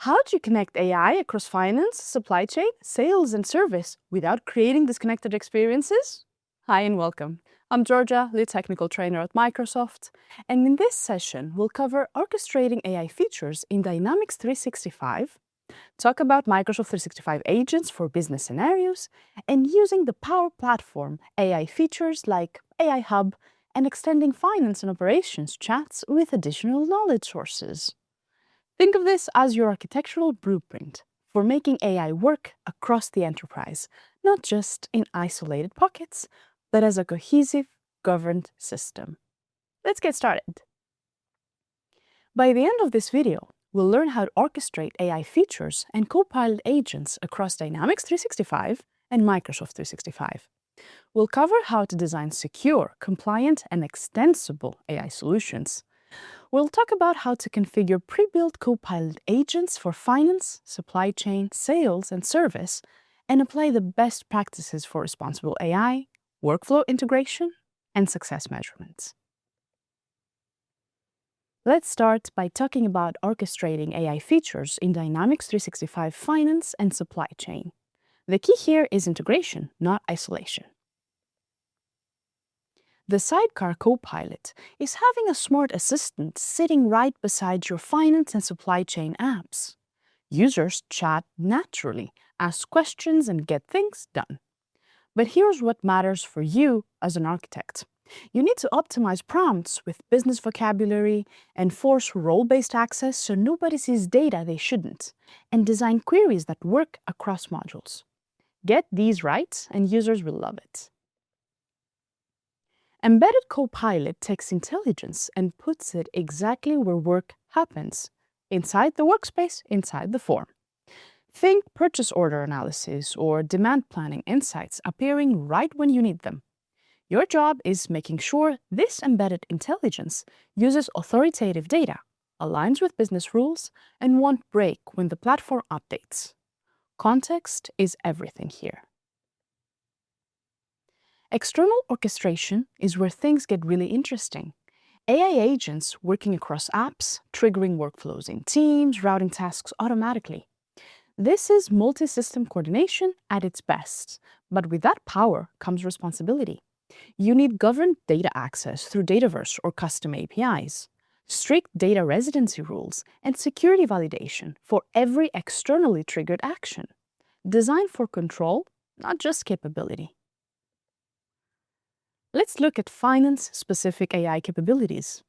How do you connect AI across finance, supply chain, sales, and service without creating disconnected experiences? Hi and welcome. I'm Georgia, lead technical trainer at Microsoft, and in this session, we'll cover orchestrating AI features in Dynamics 365, talk about Microsoft 365 agents for business scenarios, and using the Power Platform AI features like AI Hub and extending finance and operations chats with additional knowledge sources. Think of this as your architectural blueprint for making AI work across the enterprise, not just in isolated pockets, but as a cohesive, governed system. Let's get started. By the end of this video, we'll learn how to orchestrate AI features and Copilot agents across Dynamics 365 and Microsoft 365. We'll cover how to design secure, compliant, and extensible AI solutions. We'll talk about how to configure pre-built Copilot agents for finance, supply chain, sales, and service, and apply the best practices for responsible AI, workflow integration, and success measurements. Let's start by talking about orchestrating AI features in Dynamics 365 Finance and Supply Chain. The key here is integration, not isolation. The sidecar Copilot is having a smart assistant sitting right beside your finance and supply chain apps. Users chat naturally, ask questions, and get things done. But here's what matters for you as an architect. You need to optimize prompts with business vocabulary, enforce role-based access so nobody sees data they shouldn't, and design queries that work across modules. Get these right, and users will love it. Embedded Copilot takes intelligence and puts it exactly where work happens, inside the workspace, inside the form. Think purchase order analysis or demand planning insights appearing right when you need them. Your job is making sure this embedded intelligence uses authoritative data, aligns with business rules, and won't break when the platform updates. Context is everything here. External orchestration is where things get really interesting. AI agents working across apps, triggering workflows in teams, routing tasks automatically. This is multi-system coordination at its best, but with that power comes responsibility. You need governed data access through Dataverse or custom APIs, strict data residency rules, and security validation for every externally triggered action. Designed for control, not just capability. Let's look at finance-specific AI capabilities.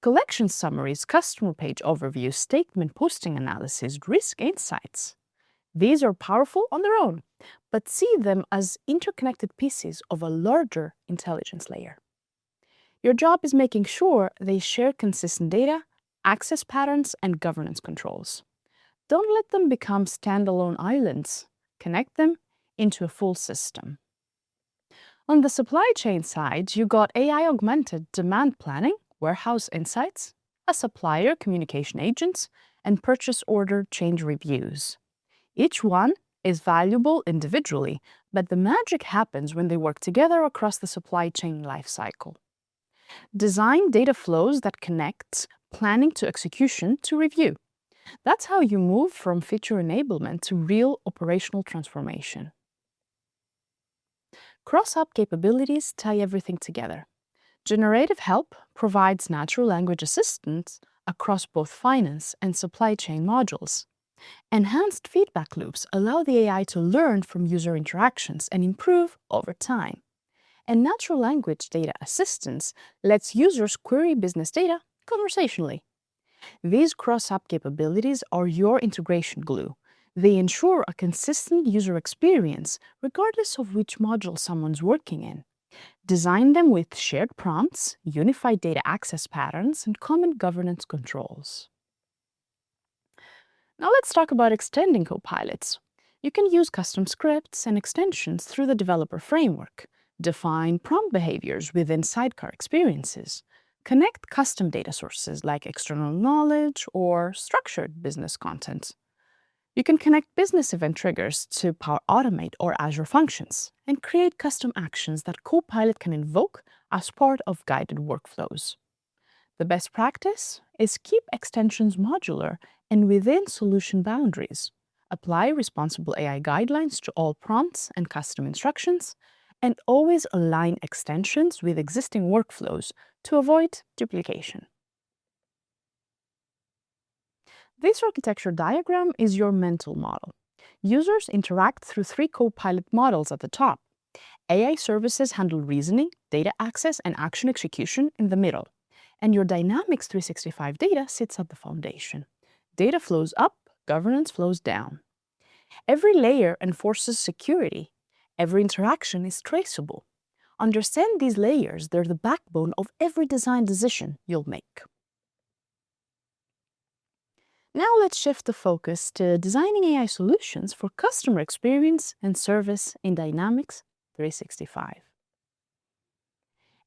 Collection summaries, customer page overviews, statement posting analysis, risk insights. These are powerful on their own, but see them as interconnected pieces of a larger intelligence layer. Your job is making sure they share consistent data, access patterns, and governance controls. Don't let them become standalone islands. Connect them into a full system. On the supply chain side, you got AI-augmented demand planning, warehouse insights, a supplier communication agents, and purchase order change reviews. Each one is valuable individually, but the magic happens when they work together across the supply chain lifecycle. Design data flows that connect planning to execution to review. That's how you move from feature enablement to real operational transformation. Cross-hub capabilities tie everything together. Generative Help provides natural language assistance across both finance and supply chain modules. Enhanced feedback loops allow the AI to learn from user interactions and improve over time. And natural language data assistance lets users query business data conversationally. These cross-hub capabilities are your integration glue. They ensure a consistent user experience regardless of which module someone's working in. Design them with shared prompts, unified data access patterns, and common governance controls. Now let's talk about extending Copilots. You can use custom scripts and extensions through the developer framework, define prompt behaviors within sidecar experiences, connect custom data sources like external knowledge or structured business content. You can connect business event triggers to Power Automate or Azure Functions and create custom actions that Copilot can invoke as part of guided workflows. The best practice is keep extensions modular and within solution boundaries. Apply responsible AI guidelines to all prompts and custom instructions, and always align extensions with existing workflows to avoid duplication. This architecture diagram is your mental model. Users interact through 3 Copilot models at the top. AI services handle reasoning, data access, and action execution in the middle. And your Dynamics 365 data sits at the foundation. Data flows up, governance flows down. Every layer enforces security. Every interaction is traceable. Understand these layers, they're the backbone of every design decision you'll make. Now let's shift the focus to designing AI solutions for customer experience and service in Dynamics 365.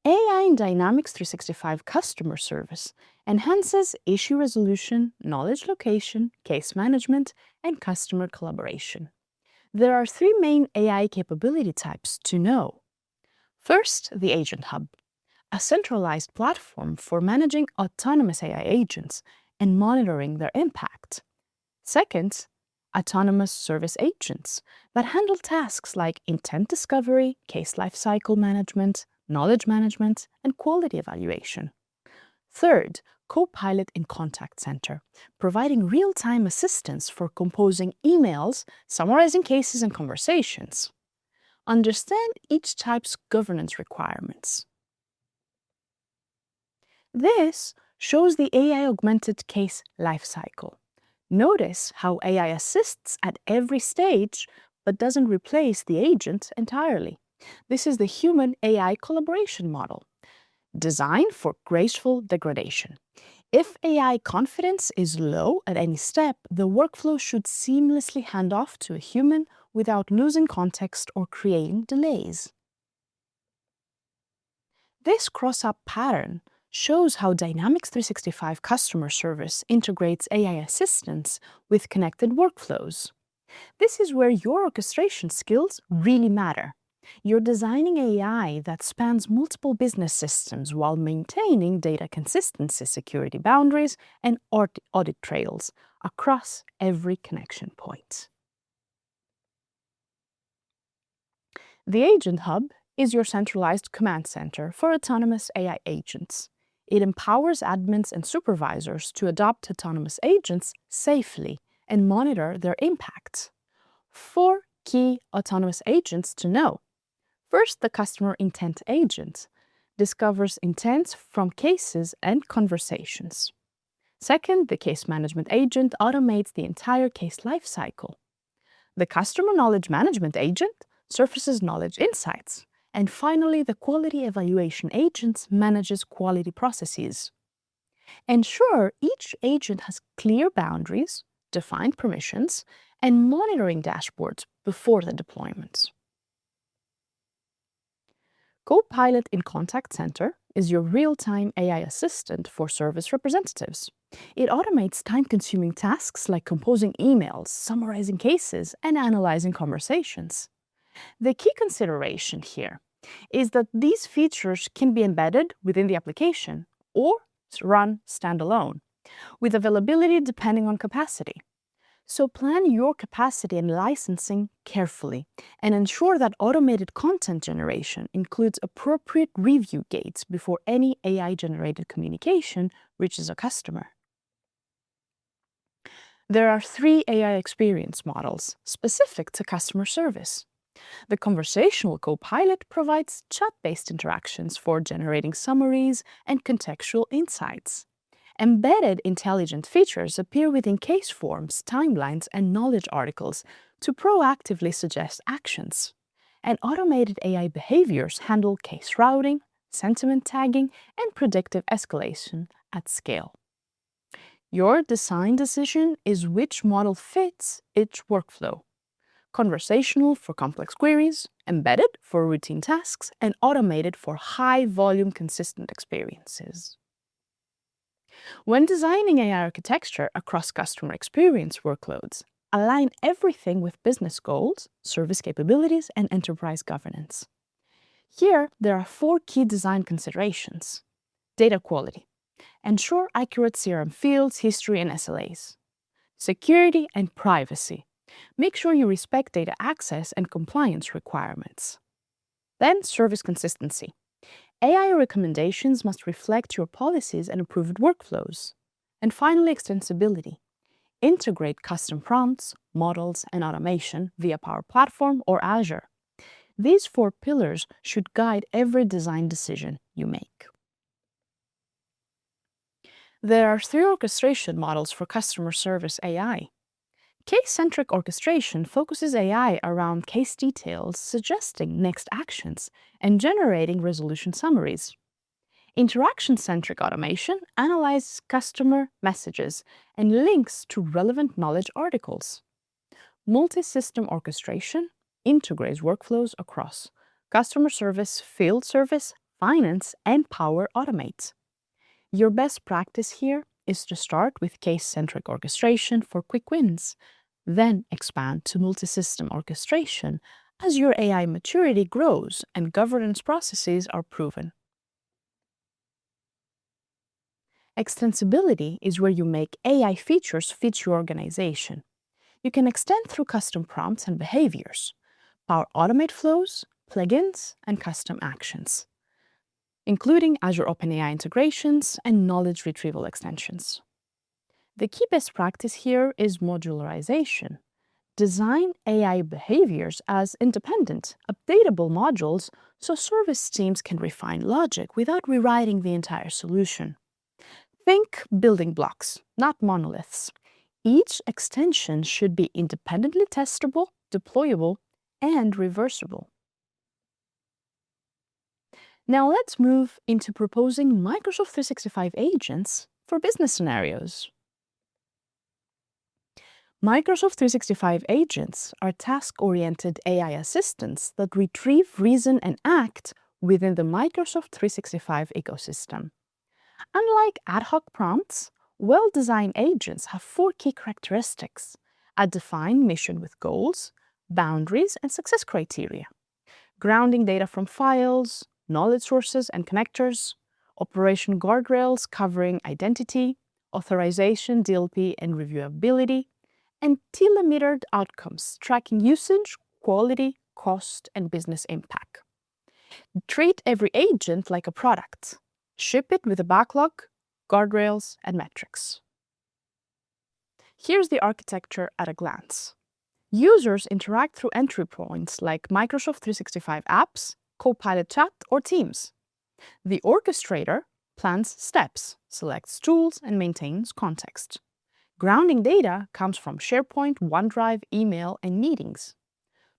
AI in Dynamics 365 Customer Service enhances issue resolution, knowledge location, case management, and customer collaboration. There are 3 main AI capability types to know. First, the Agent Hub, a centralized platform for managing autonomous AI agents and monitoring their impact. Second, autonomous service agents that handle tasks like intent discovery, case lifecycle management, knowledge management, and quality evaluation. Third, Copilot in Contact Center, providing real-time assistance for composing emails, summarizing cases and conversations. Understand each type's governance requirements. This shows the AI-augmented case lifecycle. Notice how AI assists at every stage, but doesn't replace the agent entirely. This is the human-AI collaboration model, designed for graceful degradation. If AI confidence is low at any step, the workflow should seamlessly hand off to a human without losing context or creating delays. This cross-up pattern shows how Dynamics 365 Customer Service integrates AI assistance with connected workflows. This is where your orchestration skills really matter. You're designing AI that spans multiple business systems while maintaining data consistency, security boundaries, and audit trails across every connection point. The Agent Hub is your centralized command center for autonomous AI agents. It empowers admins and supervisors to adopt autonomous agents safely and monitor their impact. 4 key autonomous agents to know. First, the customer intent agent discovers intents from cases and conversations. Second, the case management agent automates the entire case lifecycle. The customer knowledge management agent surfaces knowledge insights. And finally, the quality evaluation agent manages quality processes. Ensure each agent has clear boundaries, defined permissions, and monitoring dashboards before the deployment. Copilot in Contact Center is your real-time AI assistant for service representatives. It automates time-consuming tasks like composing emails, summarizing cases, and analyzing conversations. The key consideration here is that these features can be embedded within the application or run standalone, with availability depending on capacity. So plan your capacity and licensing carefully and ensure that automated content generation includes appropriate review gates before any AI-generated communication reaches a customer. There are 3 AI experience models specific to customer service. The conversational Copilot provides chat-based interactions for generating summaries and contextual insights. Embedded intelligent features appear within case forms, timelines, and knowledge articles to proactively suggest actions. And automated AI behaviors handle case routing, sentiment tagging, and predictive escalation at scale. Your design decision is which model fits each workflow. Conversational for complex queries, embedded for routine tasks, and automated for high-volume consistent experiences. When designing AI architecture across customer experience workloads, align everything with business goals, service capabilities, and enterprise governance. Here, there are 4 key design considerations. Data quality. Ensure accurate CRM fields, history, and SLAs. Security and privacy. Make sure you respect data access and compliance requirements. Then, service consistency. AI recommendations must reflect your policies and approved workflows. And finally, extensibility. Integrate custom prompts, models, and automation via Power Platform or Azure. These 4 pillars should guide every design decision you make. There are 3 orchestration models for customer service AI. Case-centric orchestration focuses AI around case details, suggesting next actions, and generating resolution summaries. Interaction-centric automation analyzes customer messages and links to relevant knowledge articles. Multi-system orchestration integrates workflows across customer service, field service, finance, and Power Automate. Your best practice here is to start with case-centric orchestration for quick wins, then expand to multi-system orchestration as your AI maturity grows and governance processes are proven. Extensibility is where you make AI features fit your organization. You can extend through custom prompts and behaviors, Power Automate flows, plugins, and custom actions, including Azure OpenAI integrations and knowledge retrieval extensions. The key best practice here is modularization. Design AI behaviors as independent, updatable modules so service teams can refine logic without rewriting the entire solution. Think building blocks, not monoliths. Each extension should be independently testable, deployable, and reversible. Now let's move into proposing Microsoft 365 agents for business scenarios. Microsoft 365 agents are task-oriented AI assistants that retrieve, reason, and act within the Microsoft 365 ecosystem. Unlike ad hoc prompts, well-designed agents have 4 key characteristics: a defined mission with goals, boundaries, and success criteria, grounding data from files, knowledge sources and connectors, operation guardrails covering identity, authorization, DLP, and reviewability, and telemetered outcomes tracking usage, quality, cost, and business impact. Treat every agent like a product. Ship it with a backlog, guardrails, and metrics. Here's the architecture at a glance. Users interact through entry points like Microsoft 365 apps, Copilot chat, or Teams. The orchestrator plans steps, selects tools, and maintains context. Grounding data comes from SharePoint, OneDrive, email, and meetings.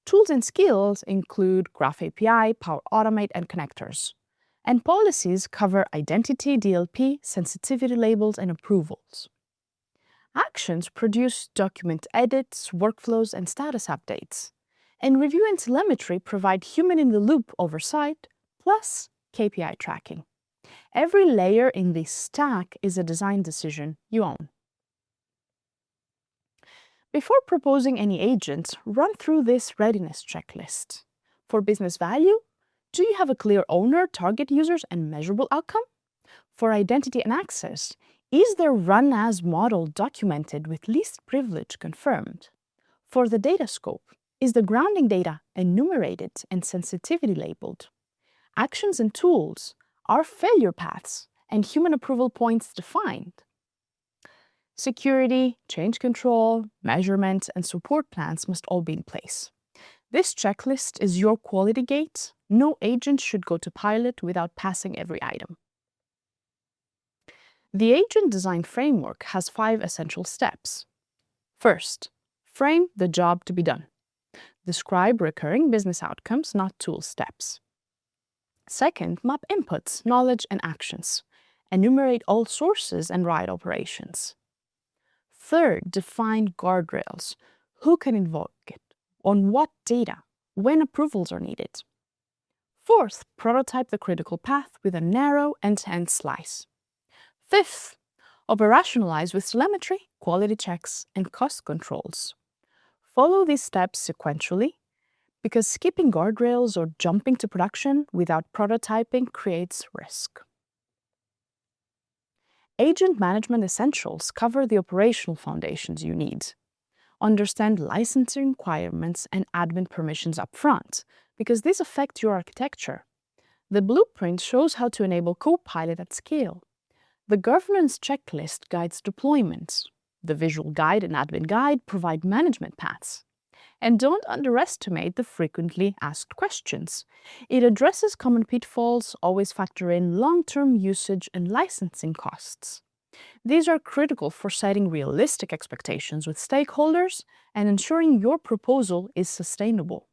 Tools and skills include Graph API, Power Automate, and connectors. And policies cover identity, DLP, sensitivity labels, and approvals. Actions produce document edits, workflows, and status updates. And review and telemetry provide human-in-the-loop oversight, plus KPI tracking. Every layer in this stack is a design decision you own. Before proposing any agents, run through this readiness checklist. For business value, do you have a clear owner, target users, and measurable outcome? For identity and access, is their run as model documented with least privilege confirmed? For the data scope, is the grounding data enumerated and sensitivity labeled? Actions and tools, are failure paths and human approval points defined? Security, change control, measurement, and support plans must all be in place. This checklist is your quality gate. No agent should go to pilot without passing every item. The agent design framework has 5 essential steps. First, frame the job to be done. Describe recurring business outcomes, not tool steps. Second, map inputs, knowledge, and actions. Enumerate all sources and write operations. Third, define guardrails. Who can invoke it? On what data? When approvals are needed? Fourth, prototype the critical path with a narrow end-to-end slice. Fifth, operationalize with telemetry, quality checks, and cost controls. Follow these steps sequentially, because skipping guardrails or jumping to production without prototyping creates risk. Agent management essentials cover the operational foundations you need. Understand licensing requirements and admin permissions upfront, because these affect your architecture. The blueprint shows how to enable Copilot at scale. The governance checklist guides deployments. The visual guide and admin guide provide management paths. And don't underestimate the frequently asked questions. It addresses common pitfalls, always factor in long-term usage and licensing costs. These are critical for setting realistic expectations with stakeholders and ensuring your proposal is sustainable.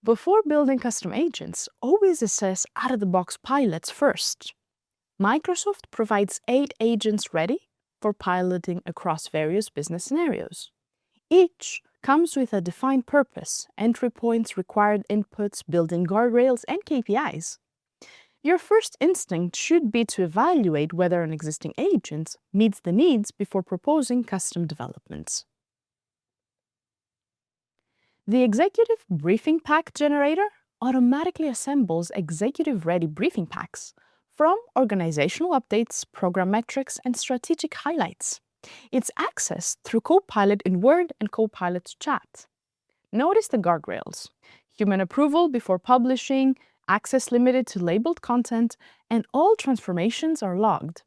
Before building custom agents, always assess out-of-the-box pilots first. Microsoft provides 8 agents ready for piloting across various business scenarios. Each comes with a defined purpose, entry points, required inputs, built-in guardrails, and KPIs. Your first instinct should be to evaluate whether an existing agent meets the needs before proposing custom developments. The Executive Briefing Pack generator automatically assembles executive-ready briefing packs from organizational updates, program metrics, and strategic highlights. It's accessed through Copilot in Word and Copilot Chat. Notice the guardrails: human approval before publishing, access limited to labeled content, and all transformations are logged.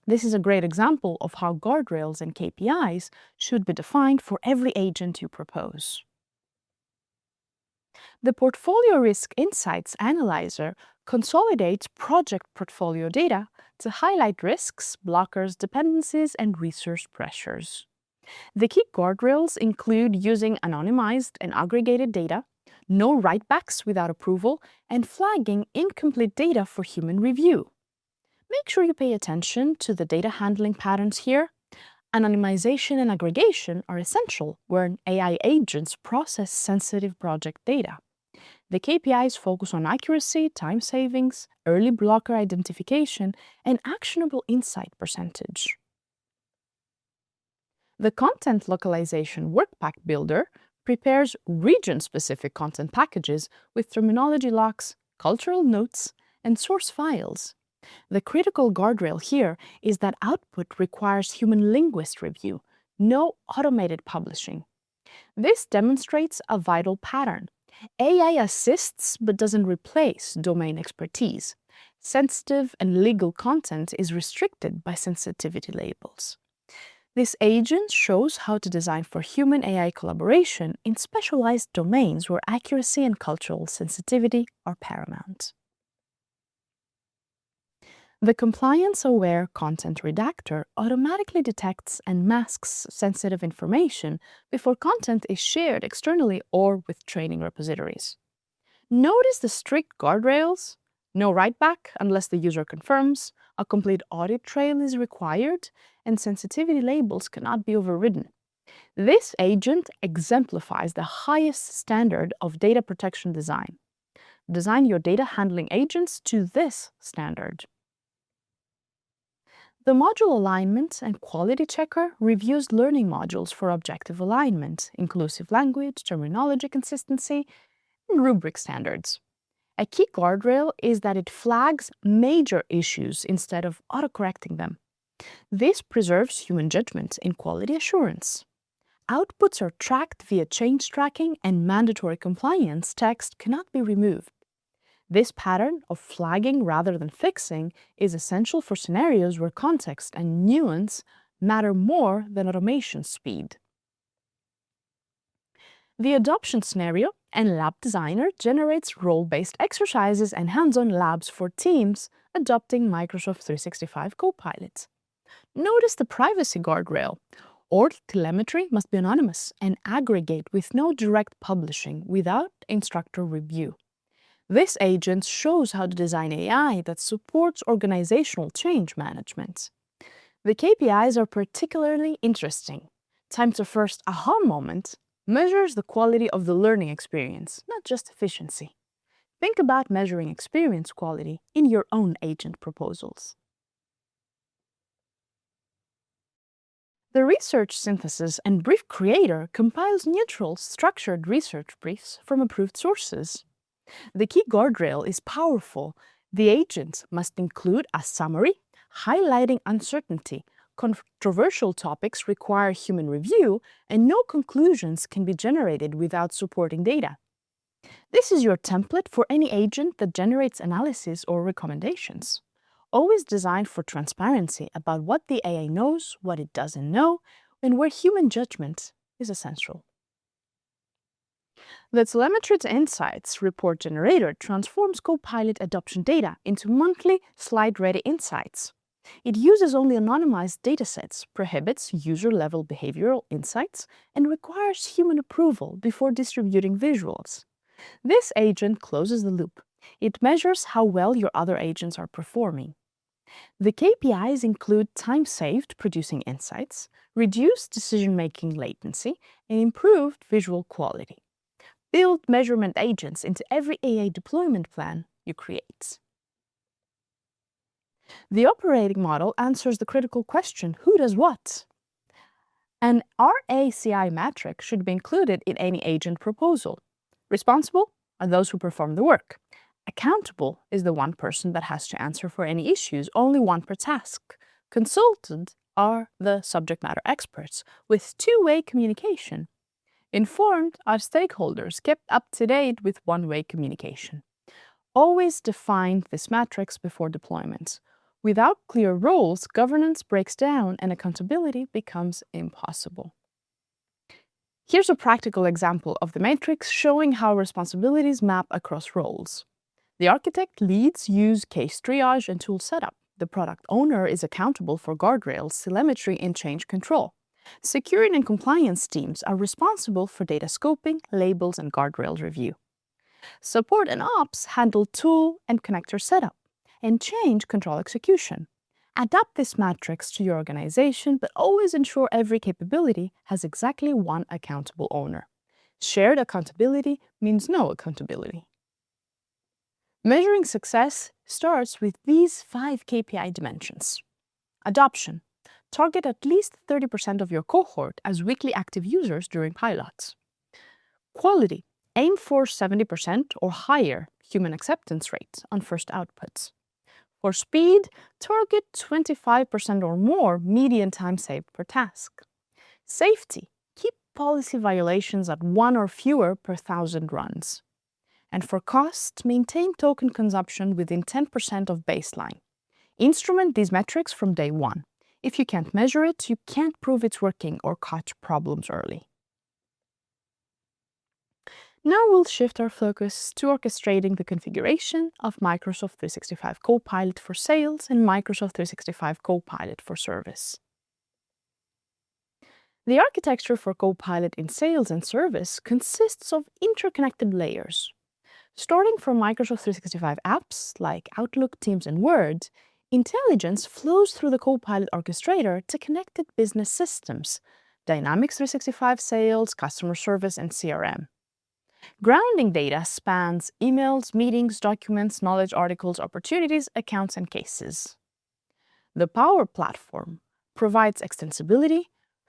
This is a great example of how guardrails and KPIs should be defined for every agent you propose. The Portfolio Risk Insights Analyzer consolidates project portfolio data to highlight risks, blockers, dependencies, and resource pressures. The key guardrails include using anonymized and aggregated data, no writebacks without approval, and flagging incomplete data for human review. Make sure you pay attention to the data handling patterns here. Anonymization and aggregation are essential when AI agents process sensitive project data. The KPIs focus on accuracy, time savings, early blocker identification, and actionable insight percentage. The Content Localization Workpack Builder prepares region-specific content packages with terminology locks, cultural notes, and source files. The critical guardrail here is that output requires human linguist review, no automated publishing. This demonstrates a vital pattern. AI assists but doesn't replace domain expertise. Sensitive and legal content is restricted by sensitivity labels. This agent shows how to design for human-AI collaboration in specialized domains where accuracy and cultural sensitivity are paramount. The compliance-aware content redactor automatically detects and masks sensitive information before content is shared externally or with training repositories. Notice the strict guardrails: no writeback unless the user confirms, a complete audit trail is required, and sensitivity labels cannot be overridden. This agent exemplifies the highest standard of data protection design. Design your data handling agents to this standard. The Module Alignment and Quality Checker reviews learning modules for objective alignment, inclusive language, terminology consistency, and rubric standards. A key guardrail is that it flags major issues instead of autocorrecting them. This preserves human judgment in quality assurance. Outputs are tracked via change tracking, and mandatory compliance text cannot be removed. This pattern of flagging rather than fixing is essential for scenarios where context and nuance matter more than automation speed. The Adoption Scenario and Lab Designer generates role-based exercises and hands-on labs for teams adopting Microsoft 365 Copilot. Notice the privacy guardrail. All telemetry must be anonymous and aggregate with no direct publishing without instructor review. This agent shows how to design AI that supports organizational change management. The KPIs are particularly interesting. Time to first aha moment measures the quality of the learning experience, not just efficiency. Think about measuring experience quality in your own agent proposals. The Research Synthesis and Brief Creator compiles neutral, structured research briefs from approved sources. The key guardrail is powerful. The agent must include a summary, highlighting uncertainty. Controversial topics require human review, and no conclusions can be generated without supporting data. This is your template for any agent that generates analysis or recommendations. Always designed for transparency about what the AI knows, what it doesn't know, and where human judgment is essential. The Telemetry to Insights report generator transforms Copilot adoption data into monthly slide-ready insights. It uses only anonymized datasets, prohibits user-level behavioral insights, and requires human approval before distributing visuals. This agent closes the loop. It measures how well your other agents are performing. The KPIs include time saved producing insights, reduced decision-making latency, and improved visual quality. Build measurement agents into every AI deployment plan you create. The operating model answers the critical question, who does what? An RACI metric should be included in any agent proposal. Responsible are those who perform the work. Accountable is the one person that has to answer for any issues, only one per task. Consulted are the subject matter experts with two-way communication. Informed are stakeholders kept up to date with one-way communication. Always define these metrics before deployment. Without clear roles, governance breaks down and accountability becomes impossible. Here's a practical example of the matrix showing how responsibilities map across roles. The architect leads use case triage and tool setup. The product owner is accountable for guardrails, telemetry, and change control. Security and compliance teams are responsible for data scoping, labels, and guardrail review. Support and ops handle tool and connector setup and change control execution. Adapt this matrix to your organization, but always ensure every capability has exactly one accountable owner. Shared accountability means no accountability. Measuring success starts with these 5 KPI dimensions. Adoption. Target at least 30% of your cohort as weekly active users during pilots. Quality. Aim for 70% or higher human acceptance rate on first outputs. For speed, target 25% or more median time saved per task. Safety. Keep policy violations at 1 or fewer per 1,000 runs. And for cost, maintain token consumption within 10% of baseline. Instrument these metrics from day one. If you can't measure it, you can't prove it's working or catch problems early. Now we'll shift our focus to orchestrating the configuration of Microsoft 365 Copilot for Sales and Microsoft 365 Copilot for Service. The architecture for Copilot in Sales and Service consists of interconnected layers. Starting from Microsoft 365 apps like Outlook, Teams, and Word, intelligence flows through the Copilot orchestrator to connected business systems, Dynamics 365 Sales, Customer Service, and CRM. Grounding data spans emails, meetings, documents, knowledge articles, opportunities, accounts, and cases. The Power Platform provides extensibility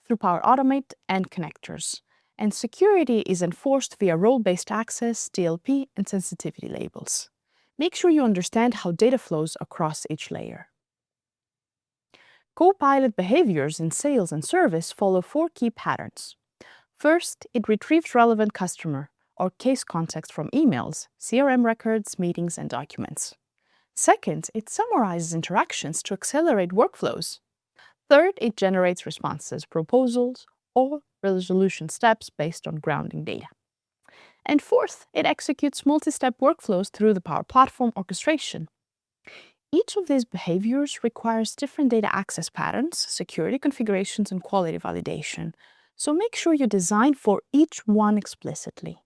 through Power Automate and connectors, and security is enforced via role-based access, DLP, and sensitivity labels. Make sure you understand how data flows across each layer. Copilot behaviors in sales and service follow 4 key patterns. First, it retrieves relevant customer or case context from emails, CRM records, meetings, and documents. Second, it summarizes interactions to accelerate workflows. Third, it generates responses, proposals, or resolution steps based on grounding data. And fourth, it executes multi-step workflows through the Power Platform orchestration. Each of these behaviors requires different data access patterns, security configurations, and quality validation, so make sure you design for each one explicitly.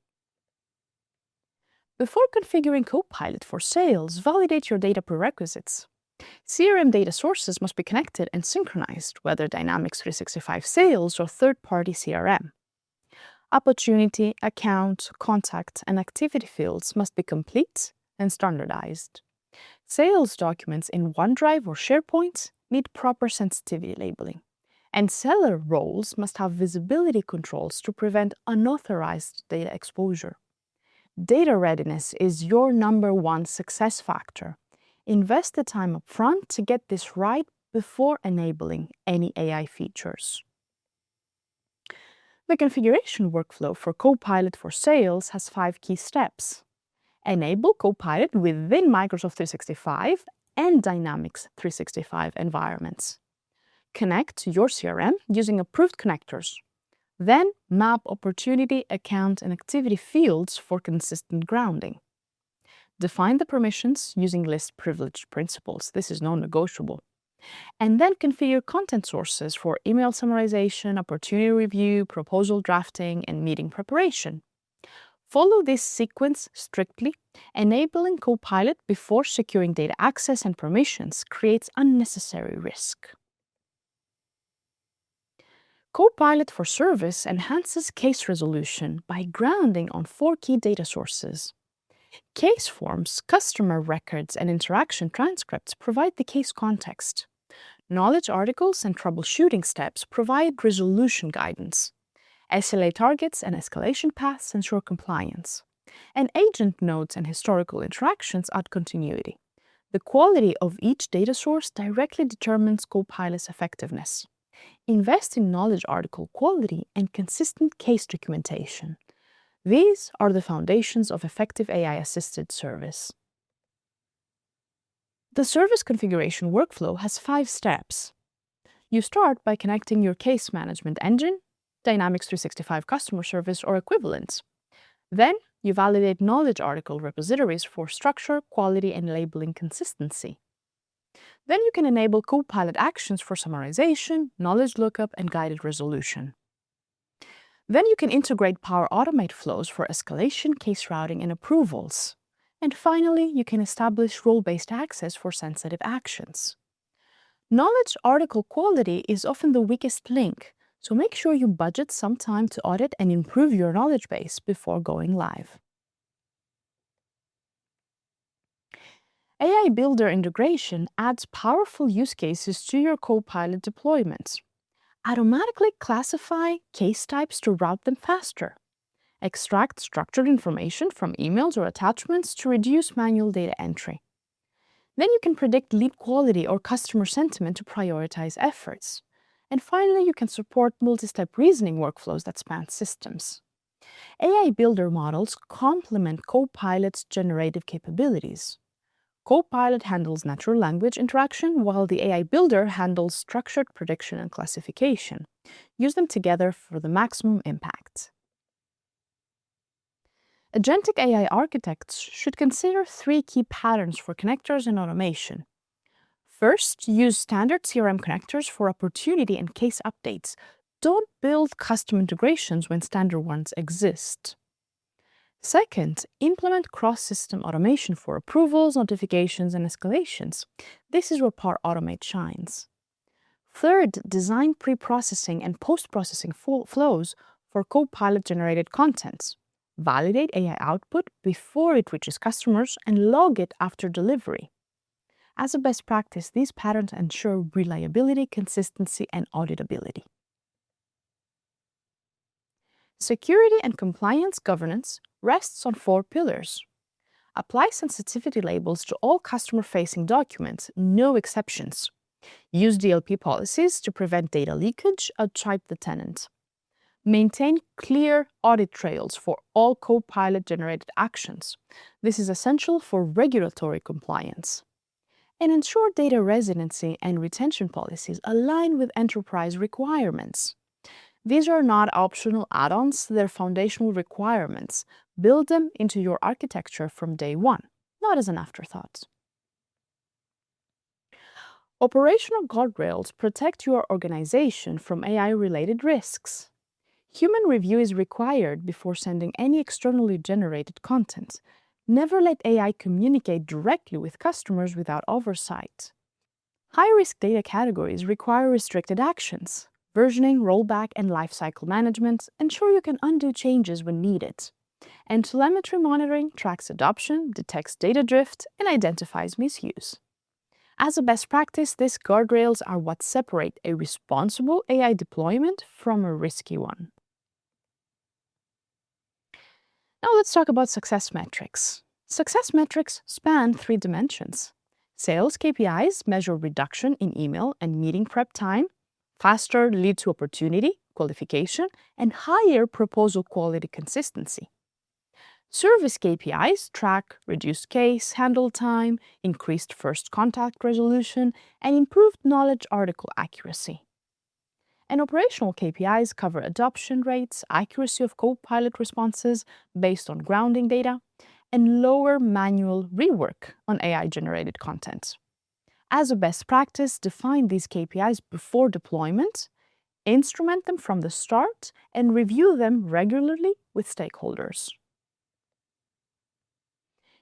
Before configuring Copilot for Sales, validate your data prerequisites. CRM data sources must be connected and synchronized, whether Dynamics 365 Sales or third-party CRM. Opportunity, account, contact, and activity fields must be complete and standardized. Sales documents in OneDrive or SharePoint need proper sensitivity labeling. And seller roles must have visibility controls to prevent unauthorized data exposure. Data readiness is your #1 success factor. Invest the time upfront to get this right before enabling any AI features. The configuration workflow for Copilot for Sales has 5 key steps. Enable Copilot within Microsoft 365 and Dynamics 365 environments. Connect to your CRM using approved connectors. Then map opportunity, account, and activity fields for consistent grounding. Define the permissions using list privilege principles. This is non-negotiable. And then configure content sources for email summarization, opportunity review, proposal drafting, and meeting preparation. Follow this sequence strictly. Enabling Copilot before securing data access and permissions creates unnecessary risk. Copilot for Service enhances case resolution by grounding on 4 key data sources. Case forms, customer records, and interaction transcripts provide the case context. Knowledge articles and troubleshooting steps provide resolution guidance. SLA targets and escalation paths ensure compliance. And agent notes and historical interactions add continuity. The quality of each data source directly determines Copilot's effectiveness. Invest in knowledge article quality and consistent case documentation. These are the foundations of effective AI-assisted service. The service configuration workflow has 5 steps. You start by connecting your case management engine, Dynamics 365 customer service or equivalents. Then you validate knowledge article repositories for structure, quality, and labeling consistency. Then you can enable Copilot actions for summarization, knowledge lookup, and guided resolution. Then you can integrate Power Automate flows for escalation, case routing, and approvals. And finally, you can establish role-based access for sensitive actions. Knowledge article quality is often the weakest link, so make sure you budget some time to audit and improve your knowledge base before going live. AI Builder integration adds powerful use cases to your Copilot deployments. Automatically classify case types to route them faster. Extract structured information from emails or attachments to reduce manual data entry. Then you can predict lead quality or customer sentiment to prioritize efforts. And finally, you can support multi-step reasoning workflows that span systems. AI Builder models complement Copilot's generative capabilities. Copilot handles natural language interaction, while the AI Builder handles structured prediction and classification. Use them together for the maximum impact. Agentic AI architects should consider 3 key patterns for connectors and automation. First, use standard CRM connectors for opportunity and case updates. Don't build custom integrations when standard ones exist. Second, implement cross-system automation for approvals, notifications, and escalations. This is where Power Automate shines. Third, design pre-processing and post-processing flows for Copilot-generated content. Validate AI output before it reaches customers and log it after delivery. As a best practice, these patterns ensure reliability, consistency, and auditability. Security and compliance governance rests on 4 pillars. Apply sensitivity labels to all customer-facing documents, no exceptions. Use DLP policies to prevent data leakage, outtype the tenant. Maintain clear audit trails for all Copilot-generated actions. This is essential for regulatory compliance. And ensure data residency and retention policies align with enterprise requirements. These are not optional add-ons, they're foundational requirements. Build them into your architecture from day one, not as an afterthought. Operational guardrails protect your organization from AI-related risks. Human review is required before sending any externally generated content. Never let AI communicate directly with customers without oversight. High-risk data categories require restricted actions. Versioning, rollback, and lifecycle management ensure you can undo changes when needed. And telemetry monitoring tracks adoption, detects data drift, and identifies misuse. As a best practice, these guardrails are what separate a responsible AI deployment from a risky one. Now let's talk about success metrics. Success metrics span 3 dimensions: Sales KPIs measure reduction in email and meeting prep time, faster lead to opportunity, qualification, and higher proposal quality consistency. Service KPIs track reduced case handle time, increased first contact resolution, and improved knowledge article accuracy. And operational KPIs cover adoption rates, accuracy of Copilot responses based on grounding data, and lower manual rework on AI-generated content. As a best practice, define these KPIs before deployment, instrument them from the start, and review them regularly with stakeholders.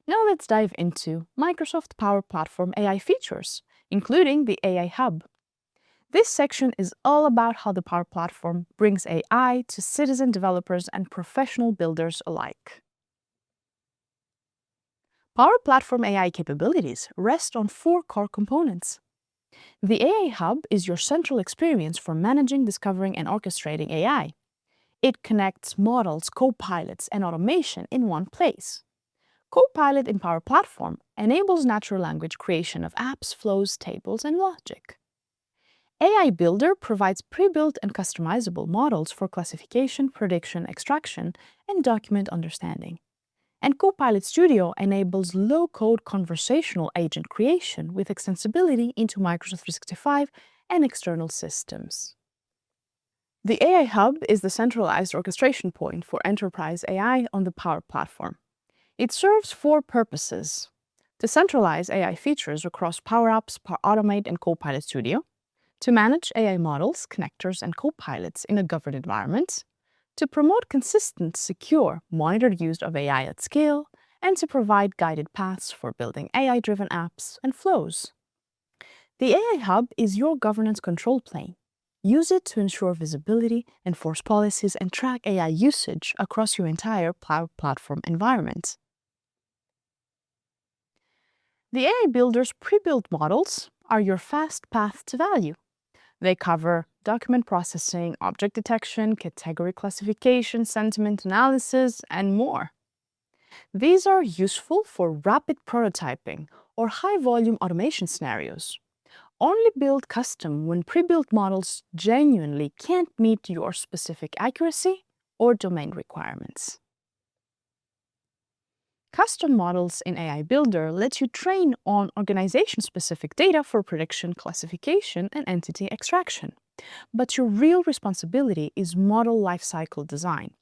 Now let's dive into Microsoft Power Platform AI features, including the AI Hub. This section is all about how the Power Platform brings AI to citizen developers and professional builders alike. Power Platform AI capabilities rest on 4 core components. The AI Hub is your central experience for managing, discovering, and orchestrating AI. It connects models, copilots, and automation in one place. Copilot in Power Platform enables natural language creation of apps, flows, tables, and logic. AI Builder provides pre-built and customizable models for classification, prediction, extraction, and document understanding. And Copilot Studio enables low-code conversational agent creation with extensibility into Microsoft 365 and external systems. The AI Hub is the centralized orchestration point for enterprise AI on the Power Platform. It serves 4 purposes: to centralize AI features across Power Apps, Power Automate, and Copilot Studio, to manage AI models, connectors, and copilots in a governed environment, to promote consistent, secure, monitored use of AI at scale, and to provide guided paths for building AI-driven apps and flows. The AI Hub is your governance control plane. Use it to ensure visibility, enforce policies, and track AI usage across your entire Power Platform environment. The AI Builder's pre-built models are your fast path to value. They cover document processing, object detection, category classification, sentiment analysis, and more. These are useful for rapid prototyping or high-volume automation scenarios. Only build custom when pre-built models genuinely can't meet your specific accuracy or domain requirements. Custom models in AI Builder let you train on organization-specific data for prediction, classification, and entity extraction. But your real responsibility is model lifecycle design.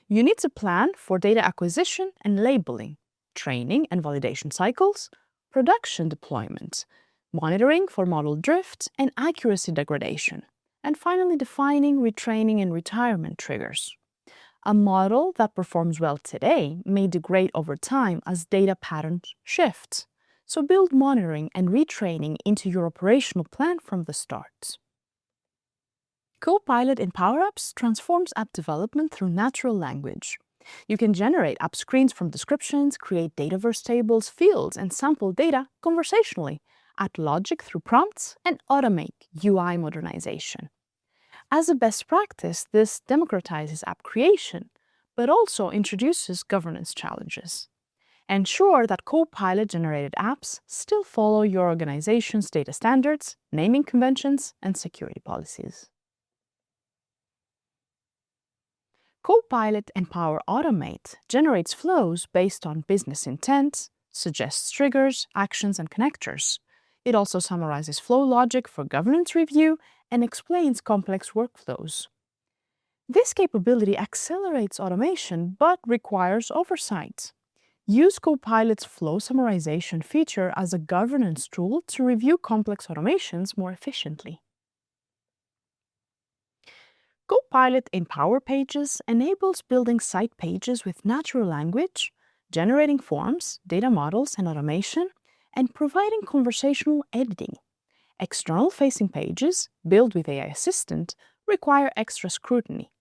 You need to plan for data acquisition and labeling, training and validation cycles, production deployment, monitoring for model drift and accuracy degradation, and finally defining retraining and retirement triggers. A model that performs well today may degrade over time as data patterns shift. So build monitoring and retraining into your operational plan from the start. Copilot in Power Apps transforms app development through natural language. You can generate app screens from descriptions, create Dataverse tables, fields, and sample data conversationally, add logic through prompts, and automate UI modernization. As a best practice, this democratizes app creation, but also introduces governance challenges. Ensure that Copilot-generated apps still follow your organization's data standards, naming conventions, and security policies. Copilot and Power Automate generates flows based on business intent, suggests triggers, actions, and connectors. It also summarizes flow logic for governance review and explains complex workflows. This capability accelerates automation but requires oversight. Use Copilot's flow summarization feature as a governance tool to review complex automations more efficiently. Copilot in Power Pages enables building site pages with natural language, generating forms, data models, and automation, and providing conversational editing. External-facing pages, built with AI Assistant, require extra scrutiny.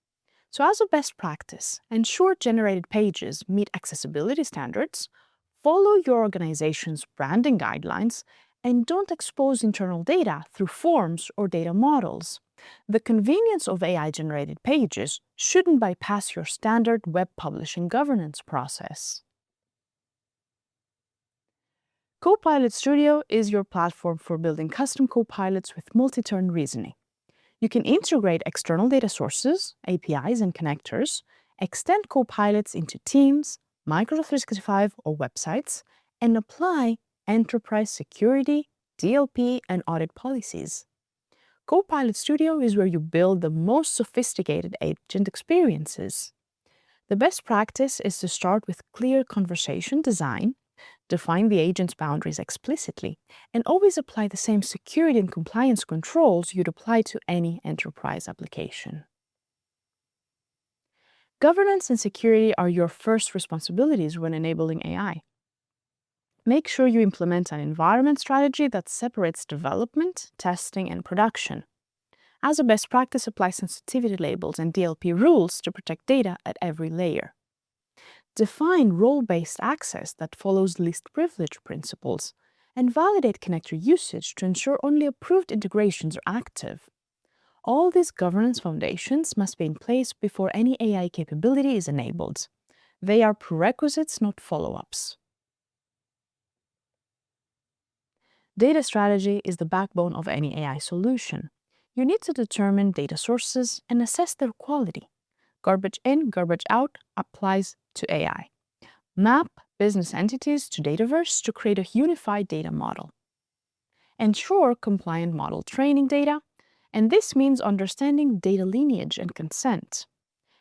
So as a best practice, ensure generated pages meet accessibility standards, follow your organization's branding guidelines, and don't expose internal data through forms or data models. The convenience of AI-generated pages shouldn't bypass your standard web publishing governance process. Copilot Studio is your platform for building custom copilots with multi-turn reasoning. You can integrate external data sources, APIs, and connectors, extend copilots into Teams, Microsoft 365, or websites, and apply enterprise security, DLP, and audit policies. Copilot Studio is where you build the most sophisticated agent experiences. The best practice is to start with clear conversation design, define the agent's boundaries explicitly, and always apply the same security and compliance controls you'd apply to any enterprise application. Governance and security are your first responsibilities when enabling AI. Make sure you implement an environment strategy that separates development, testing, and production. As a best practice, apply sensitivity labels and DLP rules to protect data at every layer. Define role-based access that follows least privilege principles, and validate connector usage to ensure only approved integrations are active. All these governance foundations must be in place before any AI capability is enabled. They are prerequisites, not follow-ups. Data strategy is the backbone of any AI solution. You need to determine data sources and assess their quality. Garbage in, garbage out applies to AI. Map business entities to Dataverse to create a unified data model. Ensure compliant model training data, and this means understanding data lineage and consent.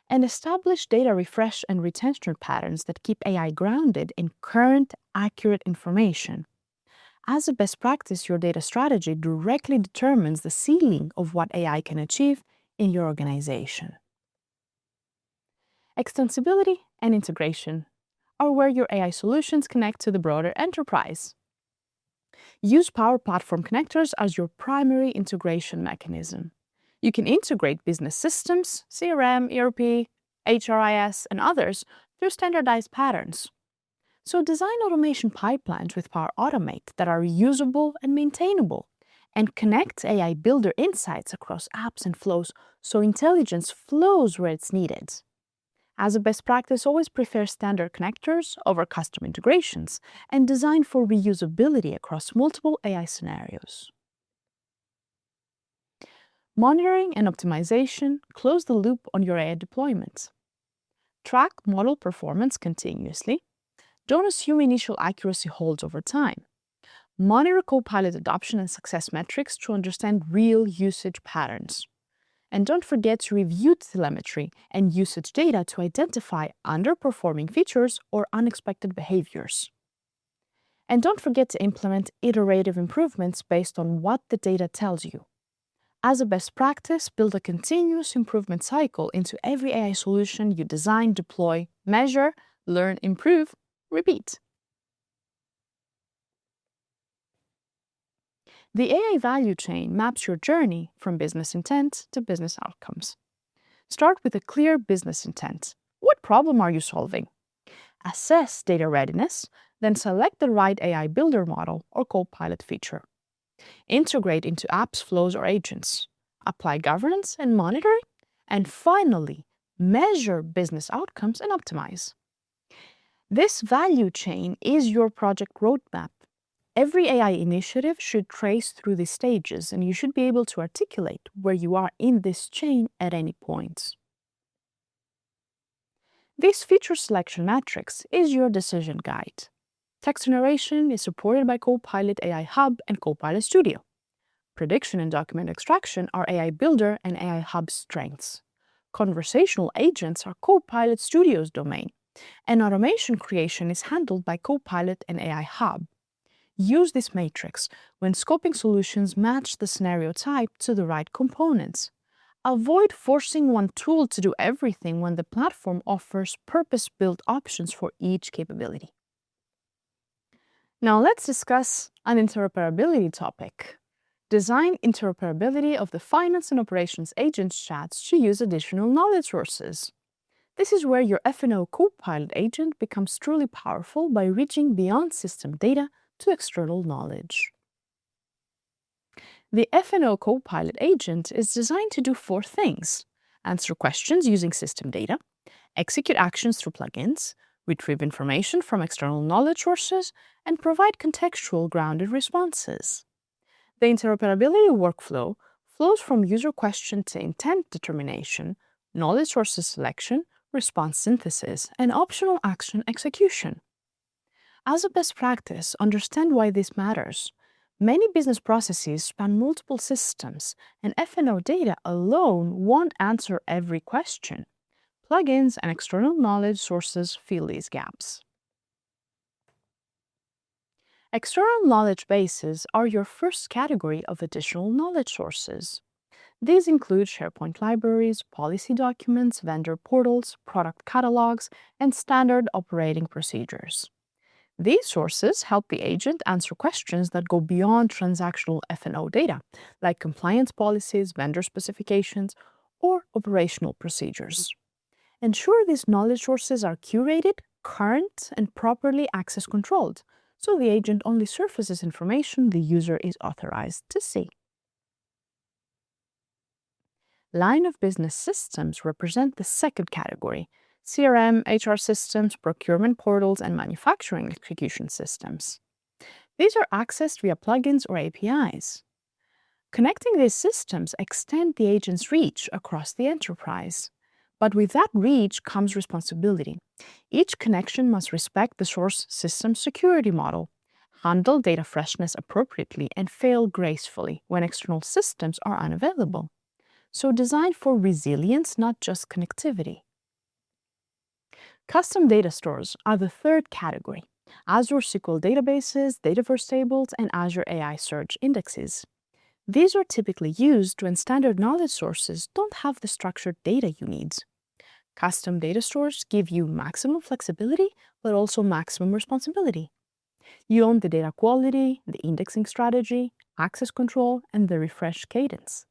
And establish data refresh and retention patterns that keep AI grounded in current, accurate information. As a best practice, your data strategy directly determines the ceiling of what AI can achieve in your organization. Extensibility and integration are where your AI solutions connect to the broader enterprise. Use Power Platform connectors as your primary integration mechanism. You can integrate business systems, CRM, ERP, HRIS, and others through standardized patterns. So design automation pipelines with Power Automate that are reusable and maintainable, and connect AI Builder insights across apps and flows so intelligence flows where it's needed. As a best practice, always prefer standard connectors over custom integrations and design for reusability across multiple AI scenarios. Monitoring and optimization close the loop on your AI deployment. Track model performance continuously. Don't assume initial accuracy holds over time. Monitor Copilot adoption and success metrics to understand real usage patterns. And don't forget to review telemetry and usage data to identify underperforming features or unexpected behaviors. And don't forget to implement iterative improvements based on what the data tells you. As a best practice, build a continuous improvement cycle into every AI solution you design, deploy, measure, learn, improve, repeat. The AI value chain maps your journey from business intent to business outcomes. Start with a clear business intent. What problem are you solving? Assess data readiness, then select the right AI builder model or Copilot feature. Integrate into apps, flows, or agents. Apply governance and monitoring. And finally, measure business outcomes and optimize. This value chain is your project roadmap. Every AI initiative should trace through these stages, and you should be able to articulate where you are in this chain at any point. This feature selection matrix is your decision guide. Text generation is supported by Copilot AI Hub and Copilot Studio. Prediction and document extraction are AI Builder and AI Hub strengths. Conversational agents are Copilot Studio's domain, and automation creation is handled by Copilot and AI Hub. Use this matrix when scoping solutions match the scenario type to the right components. Avoid forcing one tool to do everything when the platform offers purpose-built options for each capability. Now let's discuss an interoperability topic. Design interoperability of the finance and operations agents chats to use additional knowledge sources. This is where your F&O Copilot agent becomes truly powerful by reaching beyond system data to external knowledge. The F&O Copilot agent is designed to do 4 things: answer questions using system data, execute actions through plugins, retrieve information from external knowledge sources, and provide contextual grounded responses. The interoperability workflow flows from user question to intent determination, knowledge sources selection, response synthesis, and optional action execution. As a best practice, understand why this matters. Many business processes span multiple systems, and F&O data alone won't answer every question. Plugins and external knowledge sources fill these gaps. External knowledge bases are your first category of additional knowledge sources. These include SharePoint libraries, policy documents, vendor portals, product catalogs, and standard operating procedures. These sources help the agent answer questions that go beyond transactional F&O data, like compliance policies, vendor specifications, or operational procedures. Ensure these knowledge sources are curated, current, and properly access controlled, so the agent only surfaces information the user is authorized to see. Line of business systems represent the second category: CRM, HR systems, procurement portals, and manufacturing execution systems. These are accessed via plugins or APIs. Connecting these systems extend the agent's reach across the enterprise. But with that reach comes responsibility. Each connection must respect the source system security model, handle data freshness appropriately, and fail gracefully when external systems are unavailable. So design for resilience, not just connectivity. Custom data stores are the third category: Azure SQL databases, Dataverse tables, and Azure AI search indexes. These are typically used when standard knowledge sources don't have the structured data you need. Custom data stores give you maximum flexibility, but also maximum responsibility. You own the data quality, the indexing strategy, access control, and the refresh cadence.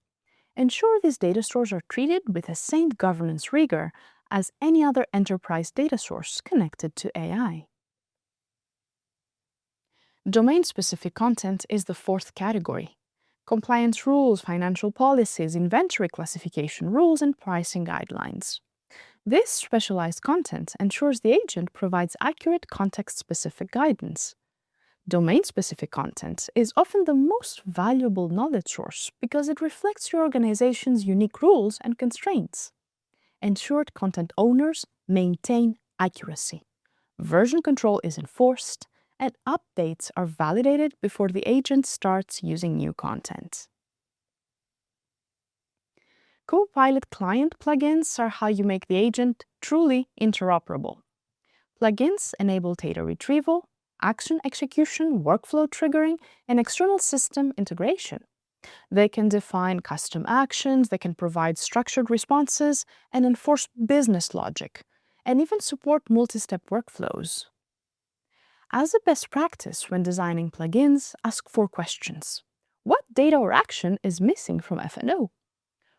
Ensure these data stores are treated with the same governance rigor as any other enterprise data source connected to AI. Domain-specific content is the fourth category: compliance rules, financial policies, inventory classification rules, and pricing guidelines. This specialized content ensures the agent provides accurate context-specific guidance. Domain-specific content is often the most valuable knowledge source because it reflects your organization's unique rules and constraints. Ensured content owners maintain accuracy. Version control is enforced, and updates are validated before the agent starts using new content. Copilot client plugins are how you make the agent truly interoperable. Plugins enable data retrieval, action execution, workflow triggering, and external system integration. They can define custom actions, they can provide structured responses, and enforce business logic, and even support multi-step workflows. As a best practice when designing plugins, ask 4 questions. What data or action is missing from F&O?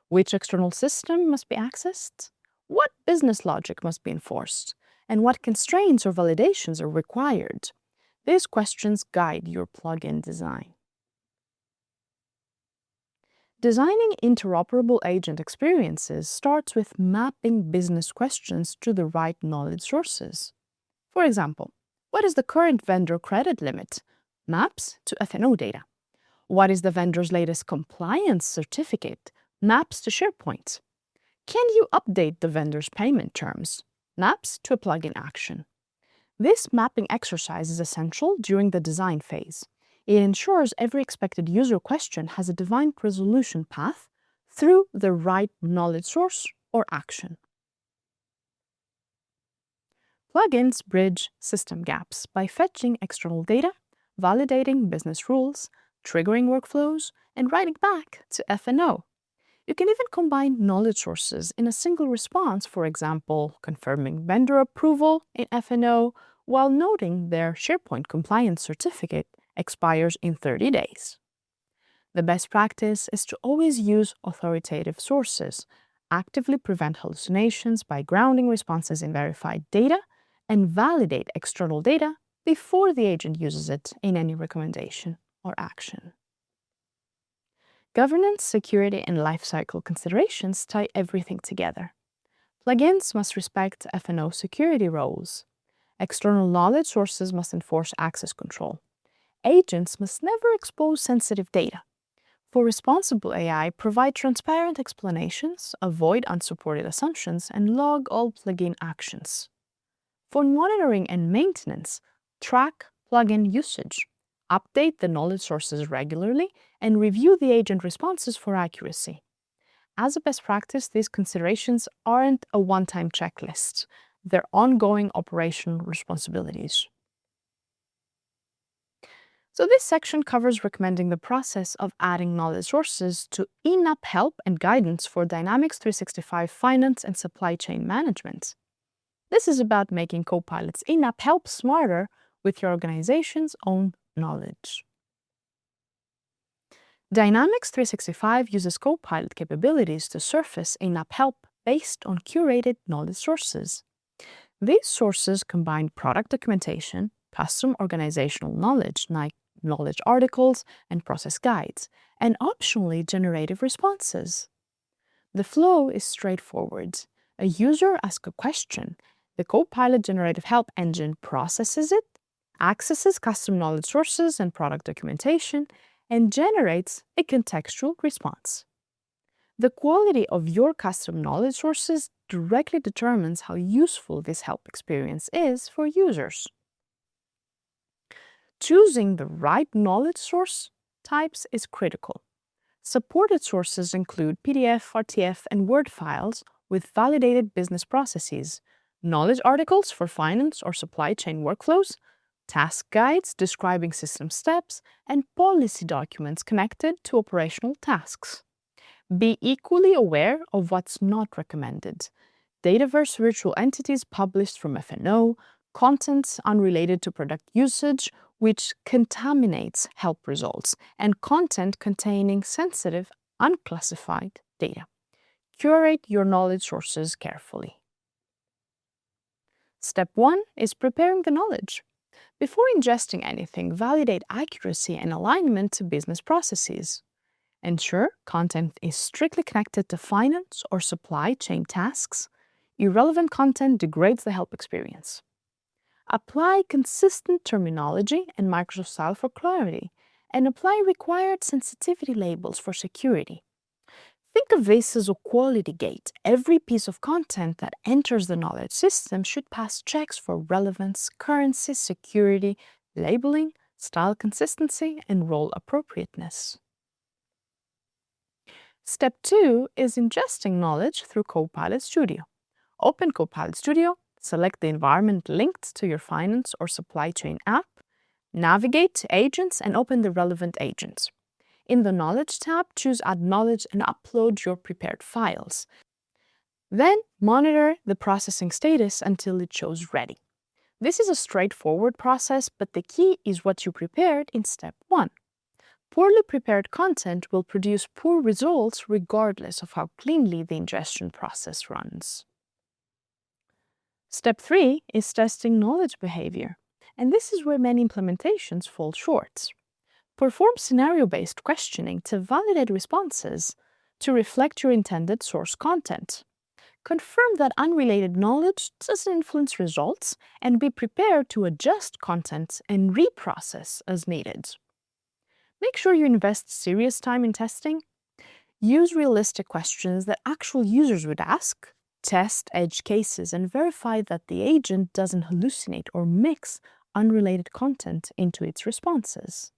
Which external system must be accessed? What business logic must be enforced? And what constraints or validations are required? These questions guide your plugin design. Designing interoperable agent experiences starts with mapping business questions to the right knowledge sources. For example, what is the current vendor credit limit? Maps to F&O data. What is the vendor's latest compliance certificate? Maps to SharePoint. Can you update the vendor's payment terms? Maps to a plugin action. This mapping exercise is essential during the design phase. It ensures every expected user question has a defined resolution path through the right knowledge source or action. Plugins bridge system gaps by fetching external data, validating business rules, triggering workflows, and writing back to F&O. You can even combine knowledge sources in a single response, for example, confirming vendor approval in F&O while noting their SharePoint compliance certificate expires in 30 days. The best practice is to always use authoritative sources, actively prevent hallucinations by grounding responses in verified data, and validate external data before the agent uses it in any recommendation or action. Governance, security, and lifecycle considerations tie everything together. Plugins must respect F&O security roles. External knowledge sources must enforce access control. Agents must never expose sensitive data. For responsible AI, provide transparent explanations, avoid unsupported assumptions, and log all plugin actions. For monitoring and maintenance, track plugin usage, update the knowledge sources regularly, and review the agent responses for accuracy. As a best practice, these considerations aren't a one-time checklist. They're ongoing operational responsibilities. So this section covers recommending the process of adding knowledge sources to in-app help and guidance for Dynamics 365 finance and supply chain management. This is about making Copilot's in-app help smarter with your organization's own knowledge. Dynamics 365 uses Copilot capabilities to surface in-app help based on curated knowledge sources. These sources combine product documentation, custom organizational knowledge like knowledge articles and process guides, and optionally generative responses. The flow is straightforward. A user asks a question, the Copilot generative help engine processes it, accesses custom knowledge sources and product documentation, and generates a contextual response. The quality of your custom knowledge sources directly determines how useful this help experience is for users. Choosing the right knowledge source types is critical. Supported sources include PDF, RTF, and Word files with validated business processes, knowledge articles for finance or supply chain workflows, task guides describing system steps, and policy documents connected to operational tasks. Be equally aware of what's not recommended. Dataverse virtual entities published from FNO, content unrelated to product usage, which contaminates help results, and content containing sensitive, unclassified data. Curate your knowledge sources carefully. Step 1 is preparing the knowledge. Before ingesting anything, validate accuracy and alignment to business processes. Ensure content is strictly connected to finance or supply chain tasks. Irrelevant content degrades the help experience. Apply consistent terminology and Microsoft style for clarity, and apply required sensitivity labels for security. Think of this as a quality gate. Every piece of content that enters the knowledge system should pass checks for relevance, currency, security, labeling, style consistency, and role appropriateness. Step 2 is ingesting knowledge through Copilot Studio. Open Copilot Studio, select the environment linked to your finance or supply chain app, navigate to Agents, and open the relevant agents. In the Knowledge tab, choose Add Knowledge and upload your prepared files. Then monitor the processing status until it shows ready. This is a straightforward process, but the key is what you prepared in Step 1. Poorly prepared content will produce poor results regardless of how cleanly the ingestion process runs. Step 3 is testing knowledge behavior, and this is where many implementations fall short. Perform scenario-based questioning to validate responses to reflect your intended source content. Confirm that unrelated knowledge doesn't influence results, and be prepared to adjust content and reprocess as needed. Make sure you invest serious time in testing. Use realistic questions that actual users would ask. Test edge cases and verify that the agent doesn't hallucinate or mix unrelated content into its responses.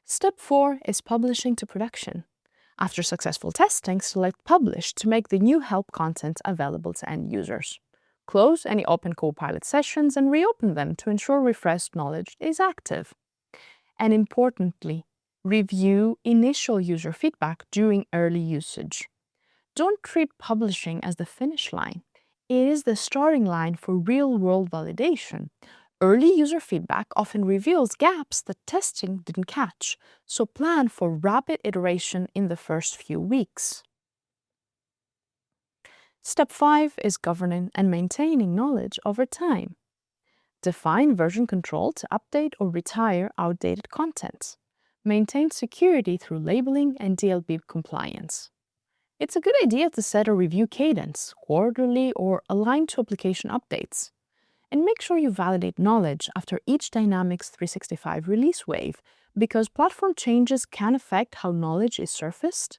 Step 4 is publishing to production. After successful testing, select Publish to make the new help content available to end users. Close any open Copilot sessions and reopen them to ensure refreshed knowledge is active. And importantly, review initial user feedback during early usage. Don't treat publishing as the finish line. It is the starting line for real-world validation. Early user feedback often reveals gaps that testing didn't catch, so plan for rapid iteration in the first few weeks. Step 5 is governing and maintaining knowledge over time. Define version control to update or retire outdated content. Maintain security through labeling and DLP compliance. It's a good idea to set a review cadence, quarterly or aligned to application updates. And make sure you validate knowledge after each Dynamics 365 release wave, because platform changes can affect how knowledge is surfaced.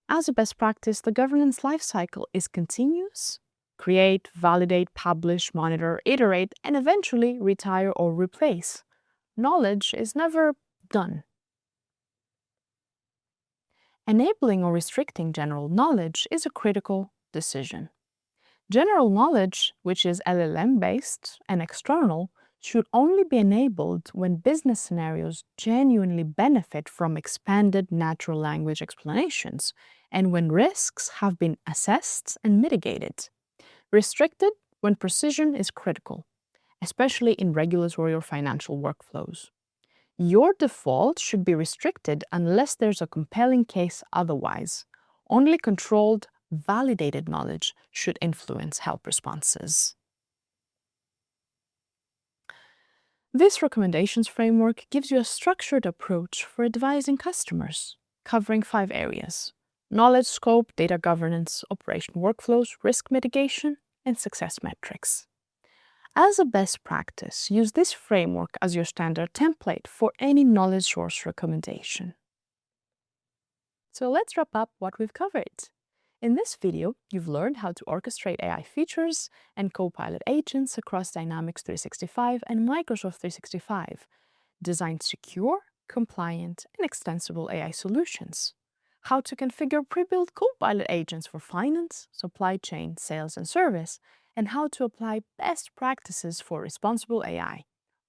As a best practice, the governance lifecycle is continuous. Create, validate, publish, monitor, iterate, and eventually retire or replace. Knowledge is never done. Enabling or restricting general knowledge is a critical decision. General knowledge, which is LLM-based and external, should only be enabled when business scenarios genuinely benefit from expanded natural language explanations and when risks have been assessed and mitigated. Restricted when precision is critical, especially in regulatory or financial workflows. Your default should be restricted unless there's a compelling case otherwise. Only controlled, validated knowledge should influence help responses. This recommendations framework gives you a structured approach for advising customers, covering 5 areas: knowledge scope, data governance, operation workflows, risk mitigation, and success metrics. As a best practice, use this framework as your standard template for any knowledge source recommendation. So let's wrap up what we've covered. In this video, you've learned how to orchestrate AI features and Copilot agents across Dynamics 365 and Microsoft 365, design secure, compliant, and extensible AI solutions, how to configure pre-built Copilot agents for finance, supply chain, sales, and service, and how to apply best practices for responsible AI,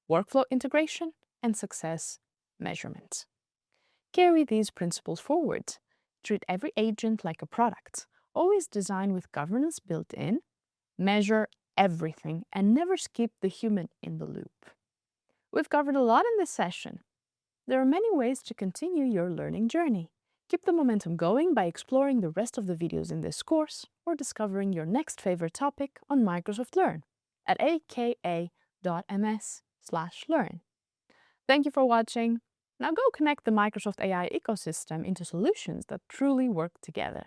workflow integration, and success measurement. Carry these principles forward. Treat every agent like a product. Always design with governance built in. Measure everything and never skip the human in the loop. We've covered a lot in this session. There are many ways to continue your learning journey. Keep the momentum going by exploring the rest of the videos in this course or discovering your next favorite topic on Microsoft Learn at aka.ms/learn. Thank you for watching. Now go connect the Microsoft AI ecosystem into solutions that truly work together.